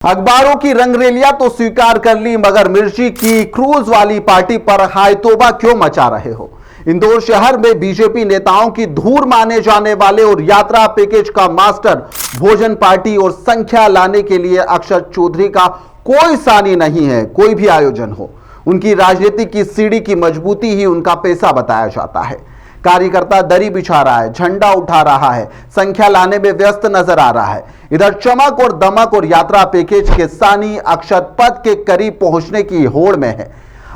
अखबारों की रंगरेलियां तो स्वीकार कर ली, मगर मिर्ची की क्रूज वाली पार्टी पर हाय तौबा क्यों मचा रहे हो। इंदौर शहर में बीजेपी नेताओं की धूर माने जाने वाले और यात्रा पैकेज का मास्टर भोजन पार्टी और संख्या लाने के लिए अक्षत चौधरी का कोई सानी नहीं है। कोई भी आयोजन हो, उनकी राजनीति की सीढ़ी की मजबूती ही उनका पैसा बताया जाता है। कार्यकर्ता दरी बिछा रहा है, झंडा उठा रहा है, संख्या लाने में व्यस्त नजर आ रहा है। इधर चमक और दमक और यात्रा पैकेज के सानी अक्षत पद के करीब पहुंचने की होड़ में है।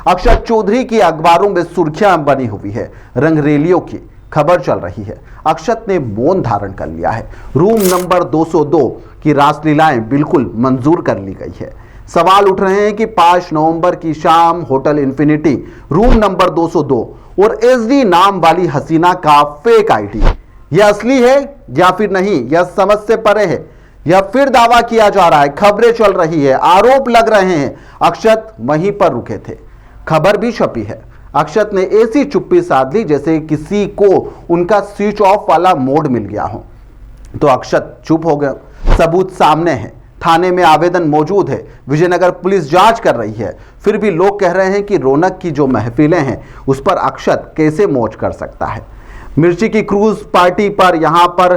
अक्षत चौधरी की अखबारों में सुर्खियां बनी हुई है, रंगरेलियों की खबर चल रही है। अक्षत ने मौन धारण कर लिया है। रूम नंबर 202 की रासलीलाएं बिल्कुल मंजूर कर ली गई है। सवाल उठ रहे हैं कि 5 नवंबर की शाम होटल इंफिनिटी रूम नंबर 202 और एसडी नाम वाली हसीना का फेक आईडी यह असली है या फिर नहीं, यह समझ से परे है। यह फिर दावा किया जा रहा है, खबरें चल रही है, आरोप लग रहे हैं। अक्षत वहीं पर रुके थे, खबर भी छपी है। अक्षत ने ऐसी चुप्पी साध ली जैसे किसी को उनका स्विच ऑफ वाला मोड मिल गया हो। तो अक्षत चुप हो गए। सबूत सामने है, थाने में आवेदन मौजूद है, विजयनगर पुलिस जांच कर रही है। फिर भी लोग कह रहे हैं कि रौनक की जो महफिलें हैं उस पर अक्षत कैसे मौज कर सकता है। मिर्ची की क्रूज पार्टी पर यहां पर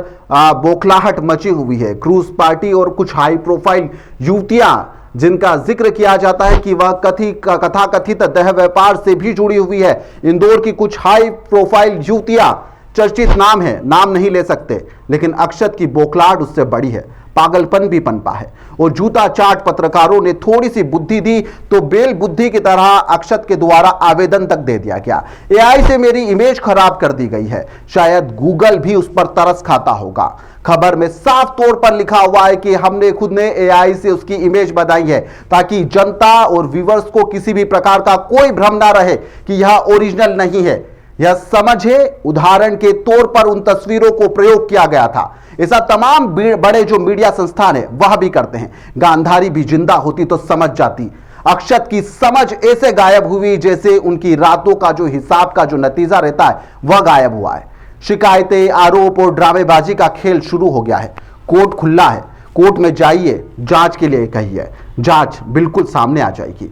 बौखलाहट मची हुई है। क्रूज पार्टी और कुछ हाई प्रोफाइल युवतियां जिनका जिक्र किया जाता है कि वह कथाकथित दह व्यापार से भी जुड़ी हुई है। इंदौर की कुछ हाई प्रोफाइल युवतियां, चर्चित नाम है, नाम नहीं ले सकते, लेकिन अक्षत की बौखलाहट उससे बड़ी है। पागलपन भी पनपा है और जूता चाट पत्रकारों ने थोड़ी सी बुद्धि दी तो बेल बुद्धि की तरह अक्षत के द्वारा आवेदन तक दे दिया गया। एआई से मेरी इमेज खराब कर दी गई है, शायद गूगल भी उस पर तरस खाता होगा। खबर में साफ तौर पर लिखा हुआ है कि हमने खुद ने एआई से उसकी इमेज बनाई है ताकि जनता और व्यूअर्स को किसी भी प्रकार का कोई भ्रम ना रहे कि यह ओरिजिनल नहीं है। यह समझे, उदाहरण के तौर पर उन तस्वीरों को प्रयोग किया गया था। ऐसा तमाम बड़े जो मीडिया संस्थान है वह भी करते हैं। गांधारी भी जिंदा होती तो समझ जाती। अक्षत की समझ ऐसे गायब हुई जैसे उनकी रातों का जो हिसाब का जो नतीजा रहता है वह गायब हुआ है। शिकायतें, आरोप और ड्रामेबाजी का खेल शुरू हो गया है। कोर्ट खुला है, कोर्ट में जाइए, जांच के लिए कहिए, जांच बिल्कुल सामने आ जाएगी।